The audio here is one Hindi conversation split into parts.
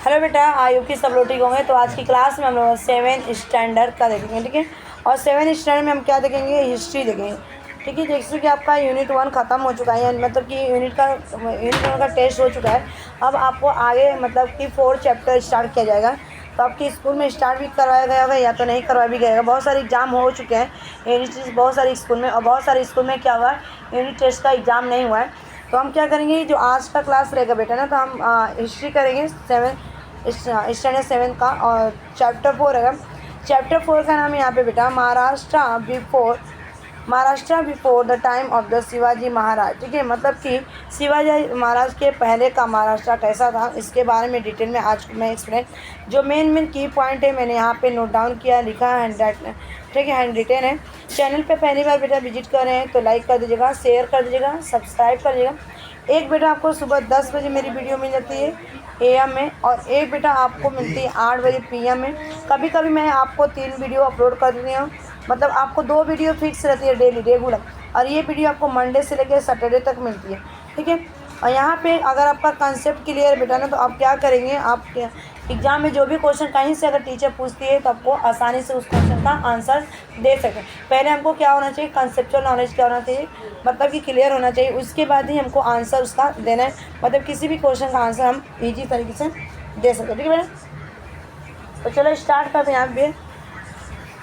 हेलो बेटा, आई होप कि सब लोग ठीक होंगे। तो आज की क्लास में हम लोग 7th स्टैंडर्ड का देखेंगे, ठीक है। और 7th स्टैंडर्ड में हम क्या देखेंगे, हिस्ट्री देखेंगे, ठीक है। जैसे कि आपका यूनिट 1 ख़त्म हो चुका है, मतलब कि यूनिट 1 का टेस्ट हो चुका है। अब आपको आगे मतलब कि 4 चैप्टर स्टार्ट किया जाएगा। तो आपके स्कूल में स्टार्ट भी करवाया गया होगा या तो नहीं करवाया भी गया होगा। बहुत सारे एग्जाम हो चुके हैं यूनिट टेस्ट बहुत सारे स्कूल में, और बहुत सारे स्कूल में क्या हुआ, यूनिट टेस्ट का एग्ज़ाम नहीं हुआ है। तो हम क्या करेंगे, जो आज का क्लास रहेगा बेटा ना, तो हम हिस्ट्री करेंगे स्टैंडर्ड 7 का, और चैप्टर 4 रहेगा। चैप्टर 4 का नाम है यहाँ पे बेटा Maharashtra before the time of the Shivaji Maharaj, ठीक है। मतलब कि शिवाजी महाराज के पहले का महाराष्ट्र कैसा था, इसके बारे में डिटेल में आज मैं एक्सप्लेन, जो मेन की पॉइंट है मैंने यहाँ पे नोट डाउन किया, लिखा है, ठीक है, हैंड रिटेन है। चैनल पे पहली बार बेटा विजिट कर रहे हैं तो लाइक कर दीजिएगा, शेयर कर दीजिएगा, सब्सक्राइब कर दीजिएगा। एक बेटा आपको सुबह 10 बजे मेरी वीडियो मिल जाती है AM में, और एक बेटा आपको मिलती है 8 बजे PM में। कभी कभी मैं आपको 3 वीडियो अपलोड कर देती हूँ, मतलब आपको 2 वीडियो फिक्स रहती है डेली रेगुलर, और ये वीडियो आपको मंडे से लेकर सैटरडे तक मिलती है, ठीक है। और यहाँ पे अगर आपका कंसेप्ट क्लियर बेटा ना, तो आप क्या करेंगे, आप एग्ज़ाम में जो भी क्वेश्चन कहीं से अगर टीचर पूछती है तो आपको आसानी से उस क्वेश्चन का आंसर दे सकें। पहले हमको क्या होना चाहिए, कंसेप्चुअल नॉलेज क्या होना चाहिए, मतलब कि क्लियर होना चाहिए। उसके बाद ही हमको आंसर उसका देना है, मतलब किसी भी क्वेश्चन का आंसर हम ईजी तरीके से दे सकते हैं, ठीक है बेटा। तो चलो स्टार्ट करते हैं यहाँ पे।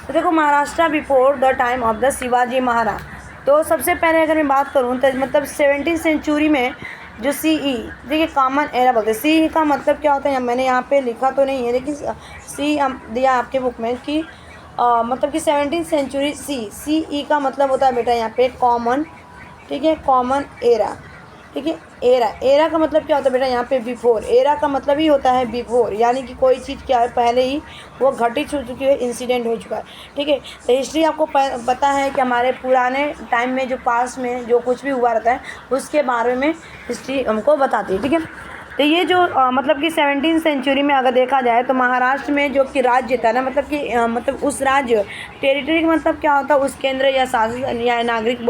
तो देखो, Maharashtra before the time of the Shivaji Maharaj. तो सबसे पहले अगर मैं बात करूँ तो मतलब 17th सेंचुरी में जो CE, देखिए कॉमन एरा बोलते हैं। CE का मतलब क्या होता है, मैंने यहाँ पे लिखा तो नहीं है, लेकिन CE दिया आपके बुक में कि मतलब कि 17th सेंचुरी CE का मतलब होता है बेटा यहाँ पे कॉमन, ठीक है, कॉमन एरा, ठीक है। एरा का मतलब क्या होता है बेटा यहाँ पे बिफोर। एरा का मतलब ही होता है बिफोर, यानी कि कोई चीज़ क्या है, पहले ही वो घटित हो चुकी है, इंसिडेंट हो चुका है, ठीक है। तो हिस्ट्री आपको पता है कि हमारे पुराने टाइम में जो पास्ट में जो कुछ भी हुआ रहता है उसके बारे में हिस्ट्री हमको बताती है, ठीक है। तो ये जो मतलब कि 17th सेंचुरी में अगर देखा जाए तो महाराष्ट्र में जो कि राज्य था ना, मतलब कि मतलब उस राज्य टेरिटरी का मतलब क्या होता है, उस केंद्र या शासन या नागरिक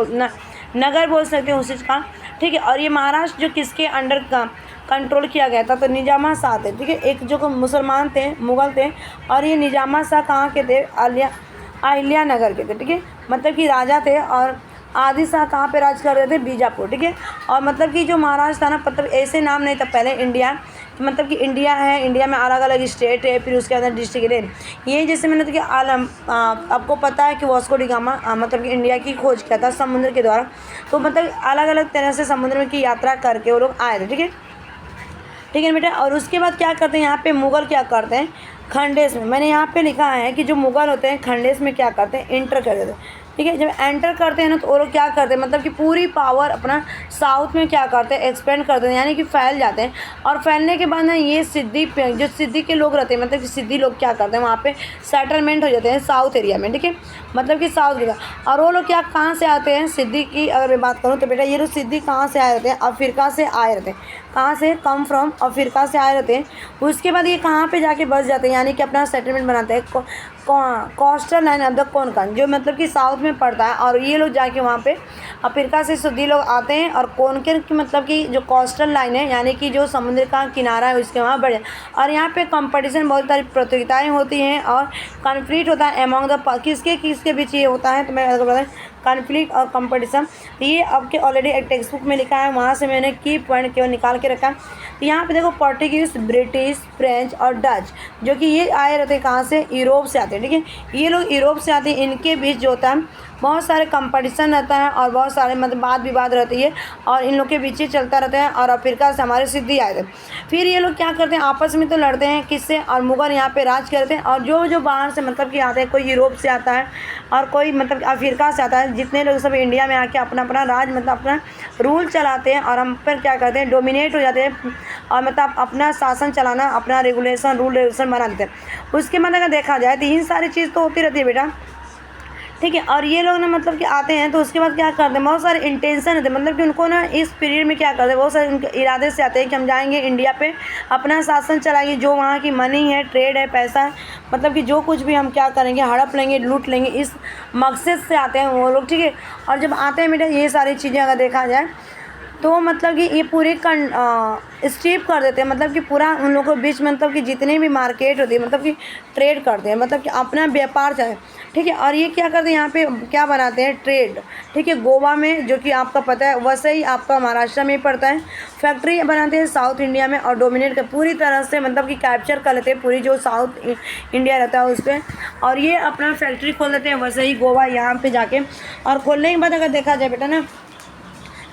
नगर बोल सकते हैं उस चीज़ का, ठीक है। और ये महाराष्ट्र जो किसके अंडर का कंट्रोल किया गया था, तो निजामा शाह थे, ठीक है। एक जो मुसलमान थे, मुग़ल थे, और ये निजामा शाह कहाँ के थे, अहिल्या नगर के थे, ठीक है। मतलब कि राजा थे, और आदि शाह कहाँ पे राज कर रहे थे, बीजापुर, ठीक है। और मतलब कि जो महाराष्ट्र था ना, मतलब ऐसे नाम नहीं था पहले इंडिया, मतलब कि इंडिया है, इंडिया में अलग अलग स्टेट है, फिर उसके अंदर डिस्ट्रिक्ट है। ये जैसे मैंने तो कि आपको पता है कि वास्को डी गामा मतलब कि इंडिया की खोज किया था समुद्र के द्वारा। तो मतलब अलग अलग तरह से समुद्र में की यात्रा करके वो लोग आए थे, ठीक है, ठीक है बेटा। और उसके बाद क्या करते हैं, यहाँ पे मुग़ल क्या करते हैं, खंडेश में, मैंने यहाँ पे लिखा है कि जो मुग़ल होते हैं खंडेश में क्या करते हैं, एंटर कर देते हैं, ठीक है। जब एंटर करते हैं ना तो वो लोग क्या करते हैं, मतलब कि पूरी पावर अपना साउथ में क्या करते हैं, एक्सपेंड करते हैं, यानी कि फैल जाते हैं। और फैलने के बाद ना ये जो सिद्धि के लोग रहते हैं, मतलब कि सिद्धि लोग क्या करते हैं, वहाँ पे सेटलमेंट हो जाते हैं साउथ एरिया में, ठीक है, मतलब कि साउथ एरिया। और वो लोग क्या कहाँ से आते हैं, सिद्धि की अगर मैं बात करूँ तो बेटा ये लोग सिद्धि कहाँ से आए रहते हैं, अफ्रीका से आए रहते हैं। कहाँ से, कम फ्रॉम अफ्रीका से आए रहते हैं। उसके बाद ये कहाँ पे जाके बस जाते हैं, यानी कि अपना सेटलमेंट बनाते हैं coastal line of the Konkan, जो मतलब कि साउथ में पड़ता है। और ये लोग जाके वहाँ पे अफ्रीका से सिद्धि लोग आते हैं, और कोंकण की मतलब कि जो कोस्टल लाइन है, यानी कि जो समुद्र का किनारा है उसके वहाँ बढ़े। और यहाँ पे कंपटीशन, बहुत सारी प्रतियोगिताएँ होती हैं, और कॉन्फ्लिक्ट होता है अमॉन्ग द किसके बीच ये होता है, तो मैं अगर बताएं कॉन्फ्लिक्ट और कंपटीशन। ये आपके ऑलरेडी एक टेक्स्ट बुक में लिखा है, वहाँ से मैंने की पॉइंट केवल निकाल के रखा। तो यहाँ पे देखो पोर्टुगीज़, ब्रिटिश, फ्रेंच और डच, जो कि ये आए रहते हैं कहाँ से, यूरोप से आते हैं, ठीक है। ये लोग यूरोप से आते हैं, इनके बीच जो होता है बहुत सारे कंपटीशन रहता है, और बहुत सारे मतलब वाद विवाद रहती है, और इन लोग के बीच ही चलता रहता है। और अफ्रीका से हमारे सिद्धि आए थे। फिर ये लोग क्या करते हैं, आपस में तो लड़ते हैं किससे, और मुग़ल यहाँ पे राज करते हैं। और जो बाहर से मतलब कि आते हैं, कोई यूरोप से आता है और कोई मतलब अफ्रीका से आता है, जितने लोग सब इंडिया में आके अपना अपना राज मतलब अपना रूल चलाते हैं, और हम पर क्या करते हैं, डोमिनेट हो जाते हैं, और मतलब अपना शासन चलाना, अपना रूल रेगुलेशन बना देते हैं। उसके बाद अगर देखा जाए तो इन सारी चीज़ तो होती रहती है बेटा, ठीक है। और ये लोग ना मतलब कि आते हैं तो उसके बाद क्या करते हैं, बहुत सारे इंटेंशन होते हैं, मतलब कि उनको ना इस पीरियड में क्या करते हैं, बहुत सारे उनके इरादे से आते हैं कि हम जाएंगे इंडिया पे, अपना शासन चलाएंगे, जो वहाँ की मनी है, ट्रेड है, पैसा है, मतलब कि जो कुछ भी हम क्या करेंगे, हड़प लेंगे, लूट लेंगे, इस मकसद से आते हैं वो लोग, ठीक है। और जब आते हैं बेटा ये सारी चीज़ें अगर देखा जाए तो मतलब कि ये पूरे स्ट्रिप कर देते हैं, मतलब कि पूरा उन लोगों के बीच मतलब कि जितनी भी मार्केट होती है मतलब कि ट्रेड करते हैं, मतलब कि अपना व्यापार चाहे, ठीक है। और ये क्या करते हैं यहाँ पे, क्या बनाते हैं, ट्रेड, ठीक है। गोवा में जो कि आपका पता है, वैसे ही आपका महाराष्ट्र में ही पड़ता है, फैक्ट्री बनाते हैं साउथ इंडिया में और डोमिनेट कर पूरी तरह से मतलब कि कैप्चर कर लेते हैं पूरी जो साउथ इंडिया रहता है उस पर, और ये अपना फैक्ट्री खोल देते हैं वैसे ही गोवा यहाँ पे जाके। और खोलने के बाद अगर देखा जाए बेटा ना,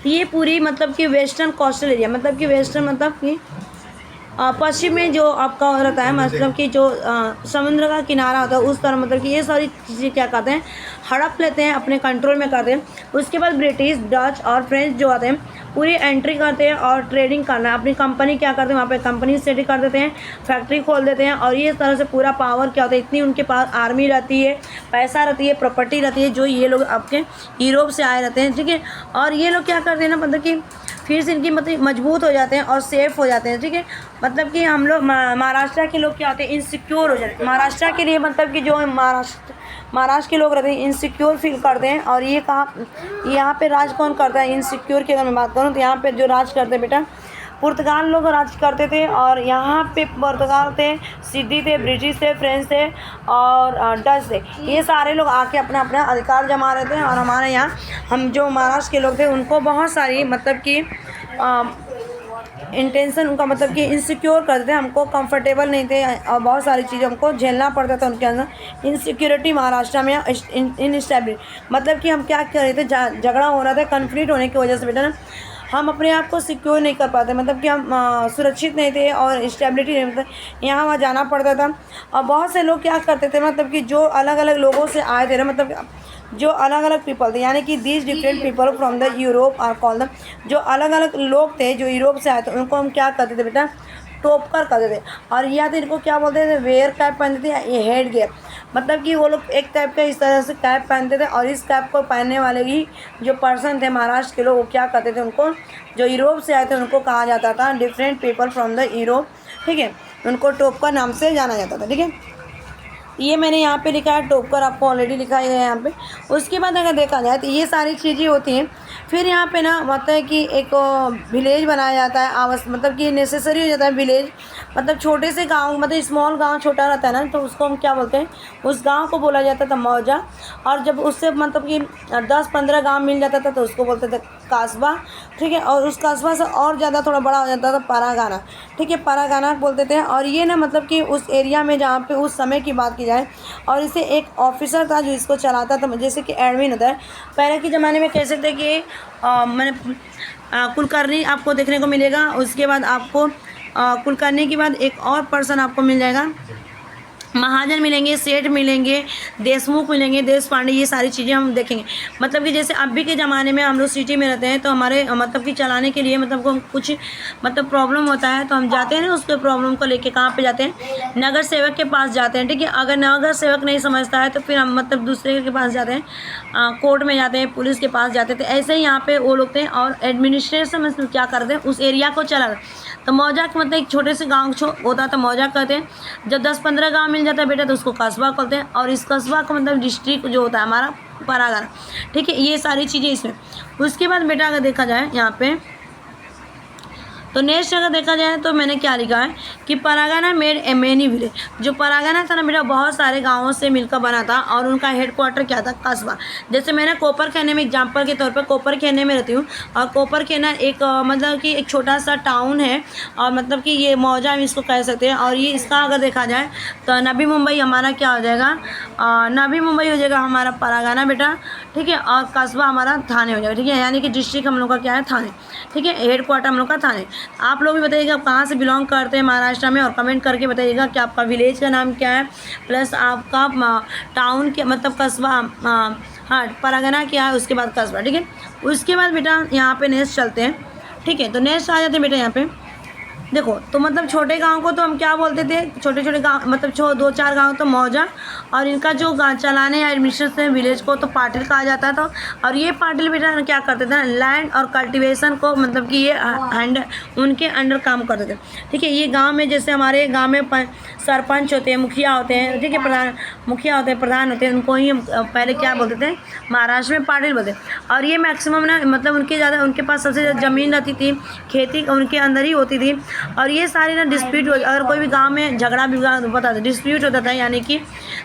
ये पूरी मतलब कि वेस्टर्न कोस्टल एरिया, मतलब कि वेस्टर्न मतलब कि पश्चिम में जो आपका रहता है, मतलब कि जो समुद्र का किनारा होता है उस तरह, मतलब कि ये सारी चीज़ें क्या करते हैं, हड़प लेते हैं, अपने कंट्रोल में करते हैं। उसके बाद ब्रिटिश, डच और फ्रेंच जो आते हैं पूरी एंट्री करते हैं और ट्रेडिंग करना, अपनी कंपनी क्या करते हैं वहाँ पे कंपनी सेट कर देते हैं, फैक्ट्री खोल देते हैं। और ये तरह से पूरा पावर क्या होता है, इतनी उनके पास आर्मी रहती है, पैसा रहती है, प्रॉपर्टी रहती है, जो ये लोग आपके यूरोप से आए रहते हैं, ठीक है। और ये लोग क्या करते हैं ना, मतलब कि फिर से इनकी मतलब मजबूत हो जाते हैं और सेफ हो जाते हैं, ठीक है। मतलब कि हम लोग महाराष्ट्र के लोग क्या होते हैं, इनसिक्योर हो जाते हैं। महाराष्ट्र के लिए मतलब कि जो महाराष्ट्र के लोग रहते हैं इनसिक्योर फील करते हैं। और ये कहाँ, यहाँ पे राज कौन करता है इनसिक्योर की अगर मैं बात करूँ तो यहाँ पे जो राज करते हैं बेटा, पुर्तगाल लोग राज करते थे। और यहाँ पे पुर्तगाल थे, सिद्धि थे, ब्रिटिश थे, फ्रेंच थे और डच थे, ये सारे लोग आके अपना अपना अधिकार जमा रहे थे। और हमारे यहाँ हम जो महाराष्ट्र के लोग थे उनको बहुत सारी मतलब कि इंटेंशन उनका मतलब कि इनसिक्योर करते थे, हमको कंफर्टेबल नहीं थे और बहुत सारी चीज़ें हमको झेलना पड़ता था उनके अंदर। इनसिक्योरिटी महाराष्ट्र में इनस्टेबिलिटी, मतलब कि हम क्या कर रहे थे, झगड़ा हो रहा था, कन्फ्लिक्ट होने की वजह से बेटा ना हम अपने आप को सिक्योर नहीं कर पाते, मतलब कि हम सुरक्षित नहीं थे और स्टेबिलिटी नहीं, मतलब यहाँ वहाँ जाना पड़ता था। और बहुत से लोग क्या करते थे, मतलब कि जो अलग अलग लोगों से आए थे ना, मतलब जो अलग अलग पीपल थे, यानी कि these different people from the Europe are called the, जो अलग अलग लोग थे जो यूरोप से आए थे उनको हम क्या करते थे बेटा, टोप कर करते थे। और या तो इनको क्या बोलते थे, वेयर कैप पहनते थे, ये हेड गियर, मतलब कि वो लोग एक टाइप का इस तरह से कैप पहनते थे। और इस कैप को पहनने वाले ही जो पर्सन थे महाराष्ट्र के लोग, वो क्या करते थे, उनको जो यूरोप से आए थे उनको कहा जाता था different people from the Europe, ठीक है। उनको टोपकर नाम से जाना जाता था, ठीक है। ये मैंने यहाँ पे लिखा है टोपकर, आपको ऑलरेडी लिखा है यहाँ पे। उसके बाद अगर देखा जाए तो ये सारी चीज़ें होती हैं। फिर यहाँ पे ना मतलब है कि एक विलेज बनाया जाता है, मतलब कि नेसेसरी हो जाता है विलेज, मतलब छोटे से गांव, मतलब स्मॉल गांव छोटा रहता है ना, तो उसको हम क्या बोलते हैं, उस गांव को बोला जाता था मौजा। और जब उससे मतलब कि 10-15 गांव मिल जाता था तो उसको बोलते थे कस्बा, ठीक है। और उस कस्बा से और ज़्यादा थोड़ा बड़ा हो जाता था परगना, ठीक है, परगना बोलते थे। और ये ना मतलब कि उस एरिया में जहाँ पे उस समय की बात की जाए, और इसे एक ऑफिसर था जो इसको चलाता था, जैसे कि एडमिन होता है। पहले के ज़माने में कैसे थे कि मैंने कुलकर्णी आपको देखने को मिलेगा, उसके बाद आपको कुलकर्णी के बाद एक और पर्सन आपको मिल जाएगा, महाजन मिलेंगे, सेठ मिलेंगे, देशमुख मिलेंगे, देश पांडे, ये सारी चीज़ें हम देखेंगे। मतलब कि जैसे अभी के ज़माने में हम लोग सिटी में रहते हैं तो हमारे मतलब कि चलाने के लिए मतलब को कुछ मतलब प्रॉब्लम होता है तो हम जाते हैं ना, उसके प्रॉब्लम को लेके कहाँ पे जाते हैं, नगर सेवक के पास जाते हैं, ठीक है। अगर नगर सेवक नहीं समझता है तो फिर हम मतलब दूसरे के पास जाते हैं, कोर्ट में जाते हैं, पुलिस के पास जाते थे। ऐसे ही यहाँ पे वो लोग थे। और एडमिनिस्ट्रेशन में क्या करते हैं, उस एरिया को चला। तो मौजा मतलब एक छोटे से गाँव होता था, मौजा कहते हैं। जब 10-15 गाँव मिल जाता है बेटा तो उसको कस्बा कहते हैं। और इस कस्बा का मतलब डिस्ट्रिक्ट जो होता है हमारा परगना, ठीक है। ये सारी चीज़ें इसमें। उसके बाद बेटा अगर देखा जाए यहाँ पे तो नेक्स्ट अगर देखा जाए तो मैंने क्या लिखा है कि Pargana made a many village. जो परगना था ना बेटा बहुत सारे गांवों से मिलकर बना था और उनका हेडक्वार्टर क्या था, कस्बा। जैसे मैंने कोपर खेने में एग्जाम्पल के तौर पर कोपर खेने में रहती हूँ और कोपर खेना एक मतलब कि एक छोटा सा टाउन है और मतलब कि ये मौजा हम इसको कह सकते हैं। और ये इसका अगर देखा जाए तो नवी मुंबई हमारा क्या हो जाएगा, नवी मुंबई हो जाएगा हमारा परगना बेटा, ठीक है। और कस्बा हमारा थाने हो जाएगा, ठीक है। यानी कि डिस्ट्रिक्ट हम लोग का क्या है, थाने, ठीक है। हेडक्वार्टर हम लोग का थाने। आप लोग भी बताइएगा आप कहाँ से बिलोंग करते हैं महाराष्ट्र में, और कमेंट करके बताइएगा कि आपका विलेज का नाम क्या है, प्लस आपका टाउन के मतलब कस्बा, हाँ परगना क्या है, उसके बाद कस्बा, ठीक है। उसके बाद बेटा यहाँ पे नेक्स्ट चलते हैं, ठीक है। तो नेक्स्ट आ जाते हैं बेटा यहाँ पे देखो तो मतलब छोटे गांव को तो हम क्या बोलते थे, छोटे छोटे गांव मतलब 2-4 गांव तो मौजा, और इनका जो चलाने या एडमिनिस्ट्रेशन विलेज को तो पाटिल कहा जाता था। और ये पाटिल बेटा क्या करते थे, लैंड और कल्टीवेशन को मतलब कि ये उनके अंडर काम करते थे। ठीक है, ये गाँव में जैसे हमारे गाँव में सरपंच होते हैं, मुखिया होते हैं, ठीक है, प्रधान मुखिया होते हैं, प्रधान होते हैं, उनको ही हम पहले क्या बोलते थे, महाराष्ट्र में पाटिल बोलते। और ये मैक्सिमम ना मतलब उनके पास सबसे ज़्यादा ज़मीन रहती थी, खेती उनके अंदर ही होती थी। और ये सारी ना डिस्प्यूट अगर कोई भी गांव में झगड़ा बता डिस्प्यूट होता था, यानी कि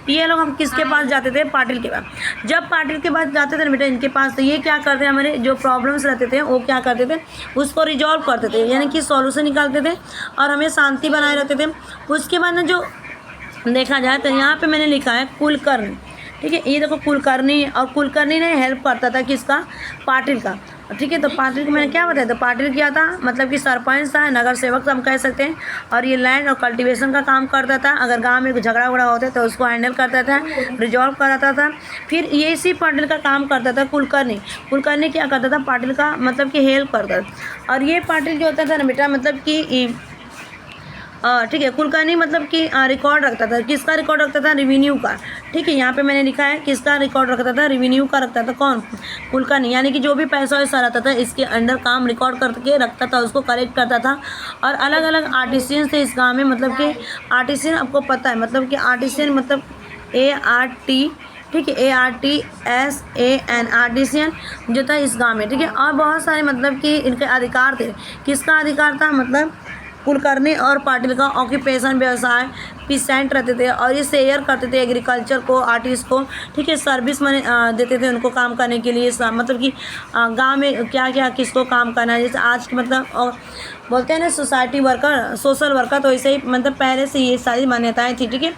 ये लोग हम किसके पास जाते थे, पाटिल के पास। जब पाटिल के पास जाते थे ना बेटा इनके पास, तो ये क्या करते हैं, हमारे जो प्रॉब्लम्स रहते थे वो क्या करते थे, उसको रिजॉल्व करते थे, यानी कि सॉल्यूशन निकालते थे और हमें शांति बनाए रहते थे। उसके बाद ना जो देखा जाए तो यहाँ पे मैंने लिखा है कुलकर्णी। ठीक है, ये देखो कुलकर्णी, और कुलकर्णी ने हेल्प करता था किसका, पाटिल का। ठीक है, तो पाटिल को मैंने क्या बताया, तो पाटिल क्या था, मतलब कि सरपंच था, नगर सेवक हम कह सकते हैं। और ये लैंड और कल्टीवेशन का काम करता था। अगर गांव में झगड़ा उगड़ा होता तो उसको हैंडल करता था, रिजॉल्व कराता था। फिर ये इसी पाटिल का काम करता था कुलकर्णी। कुलकर्णी क्या करता था, पाटिल का मतलब कि हेल्प करता था। और ये पाटिल जो होता था ना बेटा मतलब कि ठीक है, कुलकर्णी मतलब कि रिकॉर्ड रखता था, किसका रिकॉर्ड रखता था, रेवेन्यू का। ठीक है, यहाँ पे मैंने लिखा है किसका रिकॉर्ड रखता था, रेवेन्यू का रखता था। कौन, कुलकर्णी, यानी कि जो भी पैसा वैसा रहता था इसके अंडर काम रिकॉर्ड करके रखता था, उसको कलेक्ट करता था। और अलग अलग आर्टिसियन थे इस गाँव में, मतलब कि आर्टिसियन आपको पता है, मतलब कि आर्टिसियन मतलब ART, ठीक है, ARTSAN, आर्टिसियन जो था इस गाँव में। ठीक है, और बहुत सारे मतलब कि इनके अधिकार थे। किसका अधिकार था, मतलब कुलकर्णी और पाटिल का ऑक्यूपेशन व्यवसाय पीसेंट रहते थे, और ये शेयर करते थे एग्रीकल्चर को, आर्टिस्ट को। ठीक है, सर्विस मने देते थे उनको काम करने के लिए, मतलब कि गांव में क्या क्या किसको काम करना है, जैसे आज के मतलब और बोलते हैं ना सोसाइटी वर्कर, सोशल वर्कर, तो ऐसे ही मतलब पहले से ये सारी मान्यताएँ थी। ठीक है,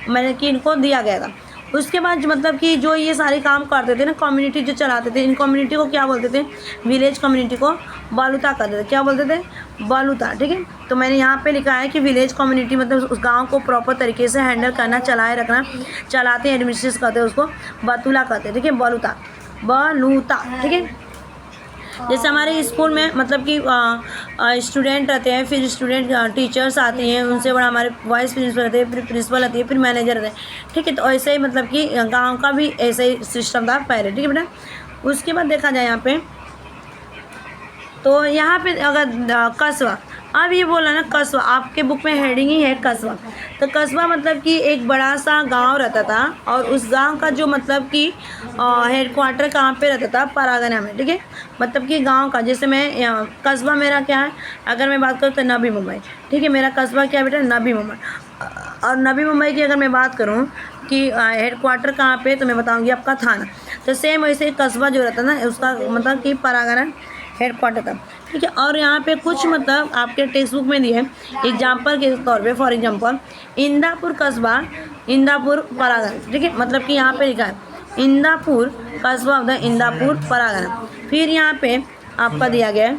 मैंने कि इनको दिया गया था। उसके बाद मतलब कि जो ये सारे काम करते थे ना, कम्युनिटी जो चलाते थे, इन कम्युनिटी को क्या बोलते थे, विलेज कम्युनिटी को बालूता करते थे। क्या बोलते थे, बालूता। ठीक है, तो मैंने यहाँ पे लिखा है कि विलेज कम्युनिटी मतलब उस गांव को प्रॉपर तरीके से हैंडल करना, चलाए रखना, चलाते हैं, एडमिनिस्ट्रेट करते हैं, उसको बतूला करते हैं। ठीक है, बालूता, बालूता। ठीक है, जैसे हमारे स्कूल में मतलब कि स्टूडेंट रहते हैं, फिर स्टूडेंट टीचर्स आती हैं, उनसे बड़ा हमारे वाइस प्रिंसिपल रहते हैं, फिर प्रिंसिपल आती है, फिर मैनेजर रहते हैं। ठीक है, तो ऐसे ही मतलब कि गांव का भी ऐसे ही सिस्टम था पहले। ठीक है बेटा, उसके बाद देखा जाए यहाँ पे, तो यहाँ पे अगर कस्बा, अब ये बोला ना कस्बा, आपके बुक में हेडिंग ही है कस्बा। तो कस्बा मतलब कि एक बड़ा सा गांव रहता था, और उस गांव का जो मतलब कि हेडक्वार्टर कहाँ पे रहता था, परागना में। ठीक है, मतलब कि गांव का, जैसे मैं कस्बा मेरा क्या है, अगर मैं बात करूँ तो नवी मुंबई। ठीक है, मेरा कस्बा क्या है बेटा, नवी मुंबई। और नवी मुंबई की अगर मैं बात करूँ कि हेडक्वार्टर कहाँ पे, तो मैं बताऊँगी आपका थाना। तो सेम वैसे कस्बा जो रहता ना, उसका मतलब कि परागना हेडक्वार्टर था। ठीक है, और यहाँ पे कुछ मतलब आपके टेक्स्ट बुक में दिए हैं एग्जाम्पल के तौर पे, फॉर एग्जाम्पल इंदापुर कस्बा, इंदापुर परागना। ठीक है, मतलब कि यहाँ पे लिखा है इंदापुर कस्बा ऑफ द इंदापुर परागना। फिर यहाँ पे आपका दिया गया है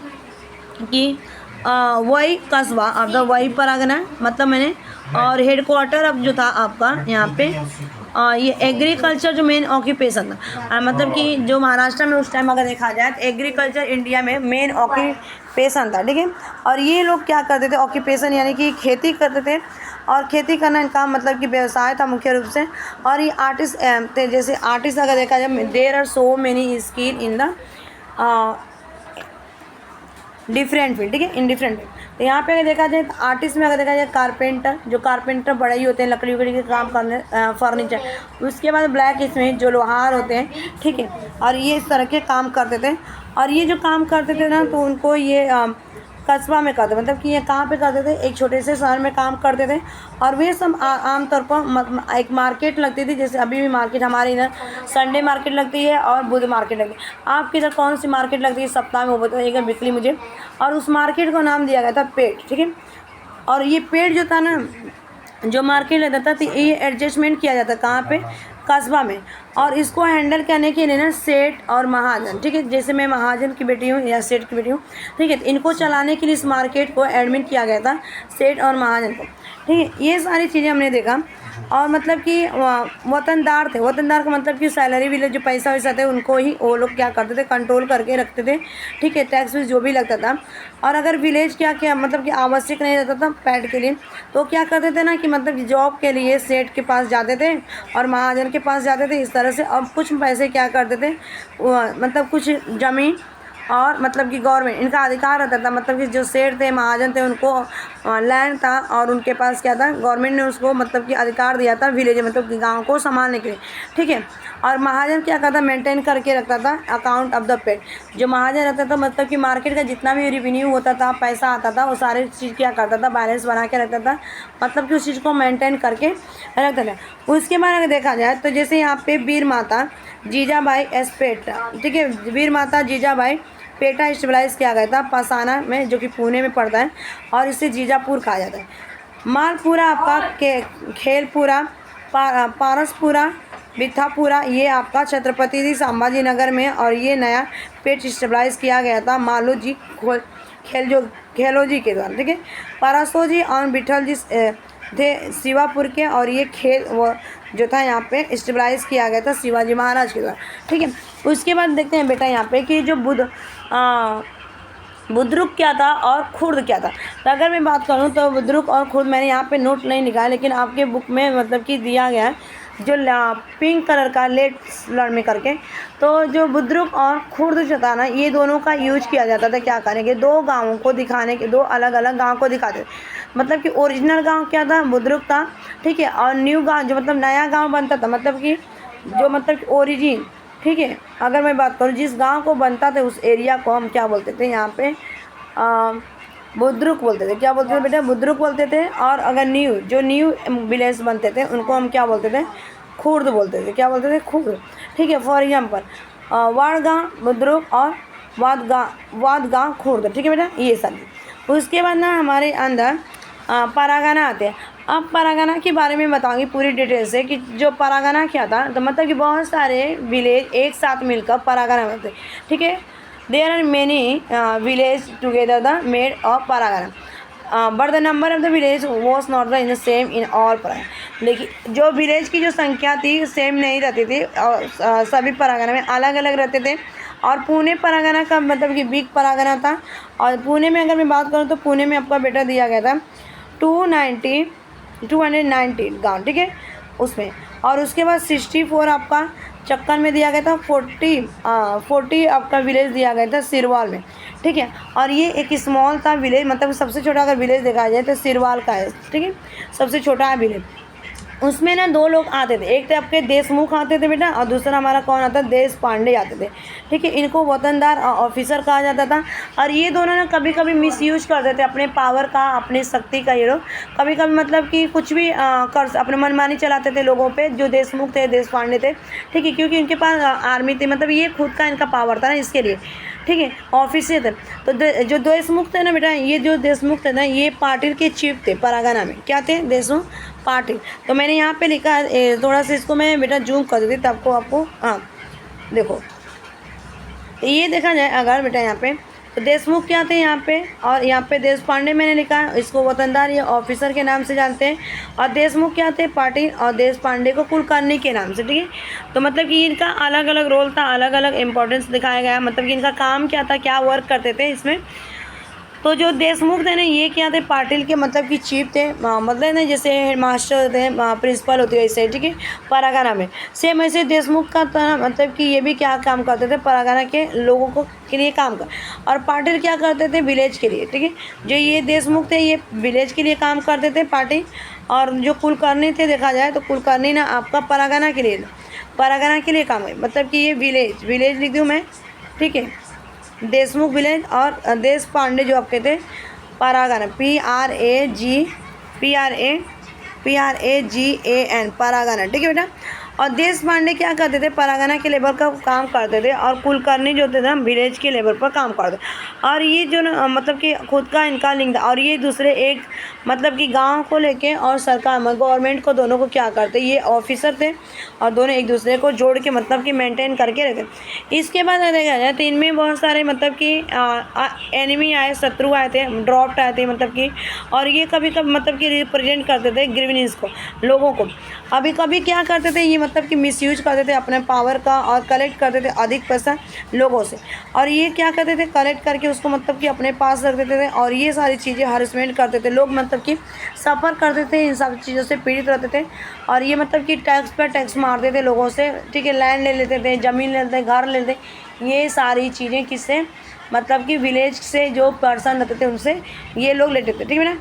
कि वही कस्बा ऑफ द वही परागना, मतलब मैंने, और हेडक्वार्टर अब जो था आपका यहाँ पे ये एग्रीकल्चर जो मेन ऑक्यूपेशन था, मतलब कि जो महाराष्ट्र में उस टाइम अगर देखा जाए तो एग्रीकल्चर इंडिया में मेन ऑक्यूपेशन था। ठीक है, और ये लोग क्या करते थे, ऑक्यूपेशन यानी कि खेती करते थे, और खेती करना इनका मतलब कि व्यवसाय था मुख्य रूप से। और ये आर्टिस्ट थे, जैसे आर्टिस्ट अगर देखा जाए, there are so many skill in the different field. ठीक है, इन डिफरेंट फील्ड। तो यहाँ पे अगर देखा जाए तो आर्टिस्ट में अगर देखा जाए कारपेंटर, जो कारपेंटर बड़े ही होते हैं, लकड़ी वकड़ी के काम करने, फर्नीचर। उसके बाद ब्लैक स्मिथ जो लोहार होते हैं। ठीक है, और ये इस तरह के काम करते थे। और ये जो काम करते थे ना, तो उनको ये कस्बा में करते, मतलब कि ये कहाँ पे करते थे, एक छोटे से शहर में काम करते थे। और वे सब आमतौर पर एक मार्केट लगती थी, जैसे अभी भी मार्केट हमारे इधर संडे मार्केट लगती है और बुध मार्केट लगती है। आपके इधर कौन सी मार्केट लगती है सप्ताह में, वो बताइएगा वीकली मुझे। और उस मार्केट को नाम दिया गया था पेट। ठीक है, और ये पेट जो था ना, जो मार्केट लगता था, तो ये एडजस्टमेंट किया जाता कहाँ पे, कस्बा में। और इसको हैंडल करने के लिए ना सेठ और महाजन, ठीक है, जैसे मैं महाजन की बेटी हूँ या सेठ की बेटी हूँ, ठीक है, तो इनको चलाने के लिए इस मार्केट को एडमिट किया गया था सेठ और महाजन को। ठीक है, ये सारी चीज़ें हमने देखा। और मतलब कि वतनदार थे, वतनदार का मतलब कि सैलरी भी जो पैसा वैसा थे उनको ही वो लोग क्या करते थे, कंट्रोल करके रखते थे। ठीक है, टैक्स जो भी लगता था। और अगर विलेज क्या क्या मतलब कि आवश्यक नहीं रहता था पैट के लिए, तो क्या करते थे ना कि मतलब जॉब के लिए सेठ के पास जाते थे और महाजन के पास जाते थे इस तरह से। अब कुछ पैसे क्या करते थे, मतलब कुछ ज़मीन और मतलब कि गवर्नमेंट इनका अधिकार रहता था। मतलब कि जो सेठ थे, महाजन थे, उनको लैंड था और उनके पास क्या था, गवर्नमेंट ने उसको मतलब कि अधिकार दिया था विलेज मतलब कि गांव को संभालने के लिए। ठीक है, और महाजन क्या करता, मेंटेन करके रखता था अकाउंट ऑफ द पेट। जो महाजन रहता था मतलब कि मार्केट का जितना भी रेवेन्यू होता था, पैसा आता था, वो सारे चीज़ क्या करता था, बैलेंस बना के रखता था। मतलब कि उस चीज़ को मेंटेन करके रखता था। उसके बाद अगर देखा जाए तो जैसे यहाँ पे वीर माता जीजाबाई पेटा, ठीक है, वीर माता जीजाबाई पेटा स्टेबलाइज किया गया था पासाना में, जो कि पुणे में पड़ता है, और इसे जीजापुर कहा जाता है। मालपुरा आपका खेलपुरा, पारसपुरा, बिथापुरा, ये आपका छत्रपति जी संभाजी नगर में, और ये नया पेट स्टेबलाइज किया गया था मालू जी खेलो जी के द्वारा। ठीक है, पारसो जी और बिठल जी थे शिवापुर के, और ये खेल वो जो था यहाँ पे स्टेबलाइज किया गया था शिवाजी महाराज के द्वारा। ठीक है, उसके बाद देखते हैं बेटा यहाँ पे कि जो बुद्रुक क्या था और खुर्द क्या था। तो अगर मैं बात करूँ तो बुद्रुक और खुर्द मैंने यहाँ पे नोट नहीं लिखा है, लेकिन आपके बुक में मतलब कि दिया गया है जो पिंक कलर का लेट लड़ में करके। तो जो बुद्रुक और खुर्द जो था ना, ये दोनों का यूज किया जाता था क्या करेंगे, दो गाँवों को दिखाने के, दो अलग अलग गाँव को दिखाते थे। मतलब कि ओरिजिनल गांव क्या था, बुद्रुक था। ठीक है, और न्यू गांव जो मतलब नया गांव बनता था, मतलब कि जो मतलब कि ओरिजिन। ठीक है, अगर मैं बात करूँ जिस गांव को बनता था उस एरिया को हम क्या बोलते थे, यहाँ पे बुद्रुक बोलते थे। क्या बोलते थे बेटा, बुद्रुक बोलते थे। और अगर न्यू विलेज बनते थे उनको हम क्या बोलते थे, खुर्द बोलते थे। क्या बोलते थे, खुर्द। ठीक है, फॉर एग्जाम्पल वाड़गांव बुद्रुक और वादगांव खुर्द। ठीक है बेटा, ये सारी। उसके बाद ना हमारे अंदर परागना आते हैं। अब परागना के बारे में बताऊंगी पूरी डिटेल से कि जो परागना क्या था। तो मतलब कि बहुत सारे विलेज एक साथ मिलकर परागना बनते। ठीक है, there are many village together the made of pargana, but the number of the village was not the in the same in all pargana. लेकिन जो विलेज की जो संख्या थी सेम नहीं रहती थी, और सभी परागना में अलग अलग रहते थे। और पुणे परागना का मतलब कि बिग परागना था। और पुणे में अगर मैं बात करूँ तो पुणे में आपका बेटा दिया गया था 290 गाँव। ठीक है, उसमें। और उसके बाद 64 आपका चक्कर में दिया गया था। 40 आपका विलेज दिया गया था सिरवाल में। ठीक है, और ये एक स्मॉल था विलेज, मतलब सबसे छोटा अगर विलेज देखा जाए तो सिरवाल का है। ठीक है, सबसे छोटा है विलेज। उसमें ना दो लोग आते थे, एक तो आपके देशमुख आते थे बेटा, और दूसरा हमारा कौन आता है, देश पांडे आते थे। ठीक है, इनको वतनदार ऑफिसर कहा जाता था। और ये दोनों ना कभी कभी मिसयूज करते थे अपने पावर का, अपनी शक्ति का। ये लोग कभी कभी मतलब कि कुछ भी कर अपने मनमानी चलाते थे लोगों पे, जो देशमुख थे, देश पांडे थे। ठीक है, क्योंकि इनके पास आर्मी थी, मतलब ये खुद का इनका पावर था ना, इसके लिए। ठीक है, ऑफिसर थे। तो जो देशमुख थे ना बेटा, ये जो देशमुख थे ना, ये पाटिल के चीफ थे परागना में। क्या थे, देशमुख पाटिल। तो मैंने यहाँ पे लिखा है, थोड़ा सा इसको मैं बेटा जूम कर देती तब आपको हाँ देखो, ये देखा जाए अगर बेटा यहाँ पे तो देशमुख क्या थे यहाँ पे, और यहाँ पे देश पांडे मैंने लिखा है, इसको वतनदार या ऑफिसर के नाम से जानते हैं। और देशमुख क्या थे, पाटिल, और देश पांडे को कुलकर्णी के नाम से। ठीक है, तो मतलब कि इनका अलग अलग रोल था, अलग अलग इंपॉर्टेंस दिखाया गया, मतलब कि इनका काम क्या था, क्या वर्क करते थे इसमें। तो जो देशमुख थे ना, ये क्या थे, पाटिल के मतलब कि चीफ थे, मतलब ना जैसे हेड मास्टर थे, प्रिंसिपल होती है ऐसे। ठीक है, परागना में सेम ऐसे देशमुख का था, मतलब कि ये भी क्या काम करते थे, परागना के लोगों को के लिए काम कर। और पाटिल क्या करते थे, विलेज के लिए। ठीक है, जो ये देशमुख थे ये विलेज के लिए काम करते थे पाटिल। और जो कुलकर्णी थे देखा जाए तो कुलकर्णी ना आपका परागना के लिए काम है, मतलब कि ये विलेज लिख दूँ मैं। ठीक है, देशमुख विलेज, और देश पांडे जो आपके थे परागना, PRAGAN परागना। ठीक है बेटा, और देश पांडे क्या करते थे, परगना के लेवल का काम करते थे और कुलकर्णी जो थे ना विलेज के लेवल पर काम करते। और ये जो ना मतलब कि खुद का इनका लिंक था, और ये दूसरे एक मतलब कि गांव को लेके और सरकार गवर्नमेंट को दोनों को क्या करते, ये ऑफिसर थे और दोनों एक दूसरे को जोड़ के मतलब कि मेंटेन करके रहते। इसके बाद देखा जाए तो इनमें बहुत सारे मतलब कि एनिमी आए, शत्रु आए थे, ड्रॉप्ट आए थे मतलब कि, और ये कभी कभी मतलब कि रिप्रेजेंट करते थे ग्रीवनेस को, लोगों को। अभी कभी क्या करते थे ये मतलब कि मिसयूज करते थे अपने पावर का और कलेक्ट करते थे अधिक पैसा लोगों से, और ये क्या करते थे कलेक्ट करके उसको मतलब कि अपने पास रख देते थे, और ये सारी चीज़ें हरासमेंट करते थे। लोग मतलब कि सफ़र करते थे, इन सब चीज़ों से पीड़ित रहते थे, और ये मतलब कि टैक्स पर टैक्स मारते थे लोगों से, ठीक है, लैंड ले लेते थे, ज़मीन ले लेते, घर ले लेते। ये सारी चीज़ें किससे, मतलब कि विलेज से जो पर्सन रहते थे उनसे ये लोग लेते थे, ठीक है ना।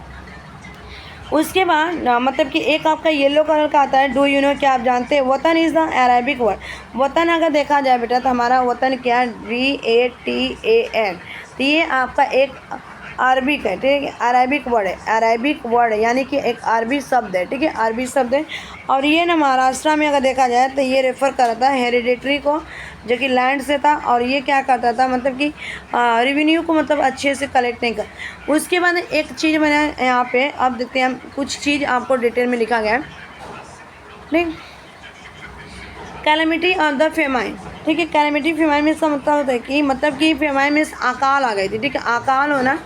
उसके बाद मतलब कि एक आपका येलो कलर का आता है, डू यू नो, क्या आप जानते हैं, वतन इज़ द अरेबिक वर्ड। वतन अगर देखा जाए बेटा तो हमारा वतन क्या है, WATAN, तो ये आपका एक अरबिक है, ठीक है, अरेबिक वर्ड है, अरेबिक वर्ड है यानी कि एक अरबी शब्द है, ठीक है, अरबी शब्द है। और ये ना महाराष्ट्र में अगर देखा जाए तो ये रेफ़र करता है हेरिडेटरी को, जो कि लैंड से था, और ये क्या करता था मतलब कि रेवेन्यू को मतलब अच्छे से कलेक्ट नहीं कर। उसके बाद एक चीज़ मैंने यहाँ पे अब देखते हैं हम, कुछ चीज़ आपको डिटेल में लिखा गया है, ठीक, कैलेमिटी ऑफ द फेमाइन, ठीक है। कैलेमिटी फेमाइन में इसका मतलब होता है कि मतलब कि फेमाइन में अकाल आ गई थी, ठीक है, अकाल होना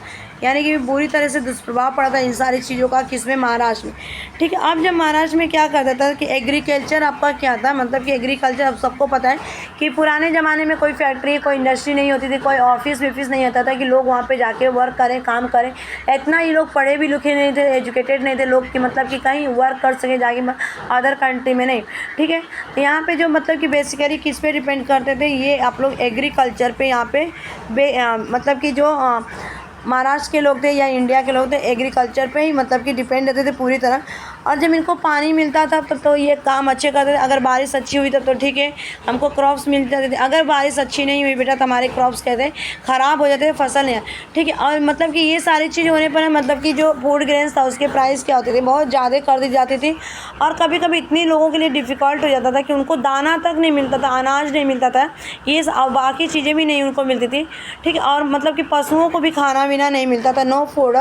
यानी कि बुरी तरह से दुष्प्रभाव पड़ा था इन सारी चीज़ों का, किसमें, महाराष्ट्र में, ठीक है। अब जब महाराष्ट्र में क्या करता था कि एग्रीकल्चर आपका क्या था, मतलब कि एग्रीकल्चर अब सबको पता है कि पुराने ज़माने में कोई फैक्ट्री, कोई इंडस्ट्री नहीं होती थी, कोई ऑफिस विफिस नहीं होता था कि लोग वहाँ पे जाके वर्क करें, काम करें। इतना ही लोग पढ़े भी लिखे नहीं थे, एजुकेटेड नहीं थे लोग कि मतलब कि कहीं वर्क कर सके जाके अदर कंट्री में, नहीं, ठीक है। तो यहाँ पे जो मतलब कि बेसिकली किस पे डिपेंड करते थे, ये आप लोग एग्रीकल्चर पे यहाँ पे मतलब कि जो महाराष्ट्र के लोग थे या इंडिया के लोग थे, एग्रीकल्चर पे ही मतलब कि डिपेंड रहते थे पूरी तरह। और जब इनको पानी मिलता था तब तो ये काम अच्छे करते थे, अगर बारिश अच्छी हुई तब तो ठीक है, हमको क्रॉप्स मिल जाते थे। अगर बारिश अच्छी नहीं हुई बेटा तो हमारे क्रॉप्स कहते ख़राब हो जाते थे, फसल नहीं, ठीक है। और मतलब कि ये सारी चीज़ होने पर मतलब कि जो फूड ग्रेन्स था उसके प्राइस क्या होते थे, बहुत ज़्यादा कर दी जाती थी, और कभी कभी इतनी लोगों के लिए डिफ़िकल्ट हो जाता था कि उनको दाना तक नहीं मिलता था, अनाज नहीं मिलता था, ये बाकी चीज़ें भी नहीं उनको मिलती थी, ठीक है। और मतलब कि पशुओं को भी खाना पीना नहीं मिलता था, no food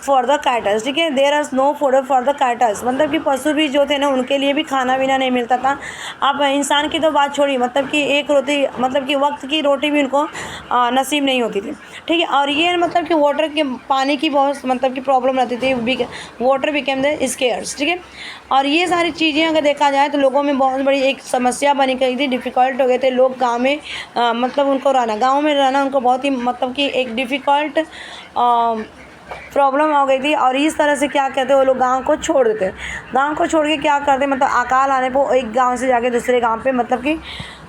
for the cattles, ठीक है, there are no food for the cattles, मतलब कि पशु भी जो थे ना उनके लिए भी खाना पीना नहीं मिलता था। अब इंसान की तो बात छोड़ी, मतलब कि एक रोटी, मतलब कि वक्त की रोटी भी उनको नसीब नहीं होती थी, ठीक है। और ये मतलब कि वाटर के, पानी की बहुत मतलब कि प्रॉब्लम रहती थी, वाटर बिकेम द स्केयर्स, ठीक है। और ये सारी चीज़ें अगर देखा जाए तो लोगों में बहुत बड़ी एक समस्या बनी गई थी, डिफ़िकल्ट हो गए थे लोग गाँव में, मतलब उनको रहना, गाँव में रहना उनको बहुत ही मतलब कि एक डिफ़िकल्ट प्रॉब्लम हो गई थी। और इस तरह से क्या कहते हैं, वो लोग गांव को छोड़ देते हैं, गांव को छोड़ के क्या करते हैं, मतलब अकाल आने पर एक गांव से जाके दूसरे गांव पे मतलब कि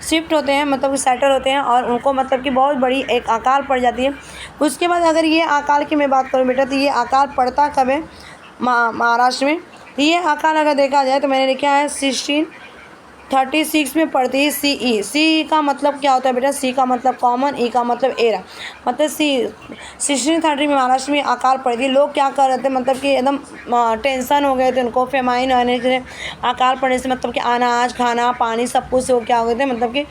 शिफ्ट होते हैं, मतलब कि सेटल होते हैं, और उनको मतलब कि बहुत बड़ी एक अकाल पड़ जाती है। उसके बाद अगर ये अकाल की मैं बात करूँ बेटा तो ये अकाल पड़ता कब है, महाराष्ट्र में। तो ये अकाल अगर देखा जाए तो मैंने लिखा है 1636 में पड़ती है। सी का मतलब क्या होता है बेटा, सी का मतलब कॉमन, ई का मतलब एरा, मतलब 1630 में महाराष्ट्र में अकाल पड़ी थी। लोग क्या कर रहे थे, मतलब कि एकदम टेंशन हो गए थे उनको, फेमाइन आने से, अकाल पड़ने से मतलब कि अनाज, खाना, पानी सब कुछ से क्या हो गए थे, मतलब कि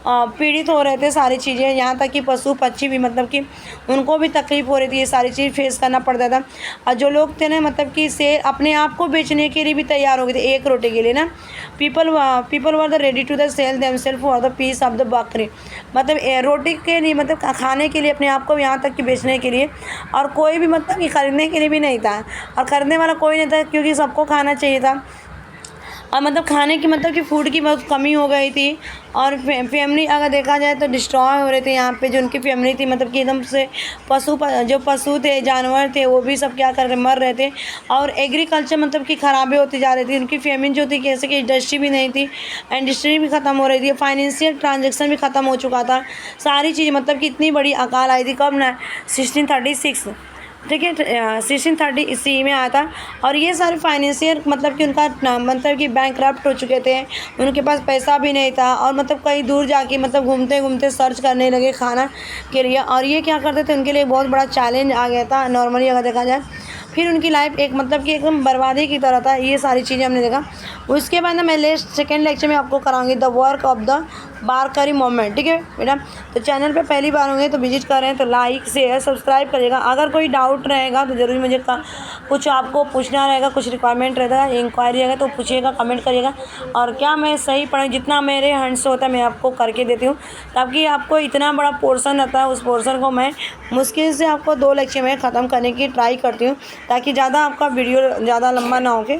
पीड़ित हो रहे थे सारी चीज़ें, यहाँ तक कि पशु पक्षी भी मतलब कि उनको भी तकलीफ़ हो रही थी, ये सारी चीज़ फेस करना पड़ता था। और जो लोग थे ना मतलब कि शेर अपने आप को बेचने के लिए भी तैयार हो गए थे एक रोटी के लिए ना, people were the ready to the sell themselves for the piece of the बकरी, मतलब रोटी के लिए, मतलब खाने के लिए अपने आप को, यहाँ तक कि बेचने के लिए, और कोई भी मतलब कि ख़रीदने के लिए भी नहीं था, और ख़रीदने वाला कोई नहीं था क्योंकि सबको खाना चाहिए था। और मतलब खाने की मतलब कि फूड की बहुत कमी हो गई थी, और फैमिली अगर देखा जाए तो डिस्ट्रॉय हो रहे थे यहाँ पे, जो उनकी फैमिली थी मतलब कि एकदम से जो पशु थे, जानवर थे, वो भी सब क्या कर रहे, मर रहे थे। और एग्रीकल्चर मतलब कि ख़राबी होती जा रही थी, उनकी फैमिली जो थी, कैसे कि इंडस्ट्री भी नहीं थी, इंडस्ट्री भी ख़त्म हो रही थी, फाइनेंशियल ट्रांजेक्शन भी ख़त्म हो चुका था, सारी चीज़ मतलब कि इतनी बड़ी अकाल आई थी कब ना, 1636, ठीक है, 1630 ईस्वी में आया था। और ये सारे फाइनेंशियल मतलब कि उनका मतलब कि बैंकक्रप्ट हो चुके थे, उनके पास पैसा भी नहीं था, और मतलब कहीं दूर जाके मतलब घूमते घूमते सर्च करने लगे खाना के लिए। और ये क्या करते थे, उनके लिए बहुत बड़ा चैलेंज आ गया था नॉर्मली अगर देखा जाए। फिर उनकी लाइफ एक मतलब कि एकदम बर्बादी की तरह था। ये सारी चीज़ें हमने देखा। उसके बाद ना मैं सेकेंड लेक्चर में आपको कराऊंगी the work of the Warkari movement. ठीक है बेटा, तो चैनल पे पहली बार होंगे तो विजिट कर रहे हैं तो लाइक शेयर सब्सक्राइब करिएगा। अगर कोई डाउट रहेगा तो ज़रूर मुझे कुछ आपको पूछना रहेगा, कुछ रिक्वायरमेंट रहेगा, इंक्वायरी रहेगा तो पूछिएगा, कमेंट करिएगा। और क्या मैं सही पढ़ाई जितना मेरे हैंड से होता है मैं आपको करके देती हूँ, ताकि आपको इतना बड़ा पोर्शन रहता है उस पोर्शन को मैं मुश्किल से आपको 2 लेक्चर में ख़त्म करने की ट्राई करती हूँ, ताकि ज़्यादा आपका वीडियो ज़्यादा लंबा ना हो के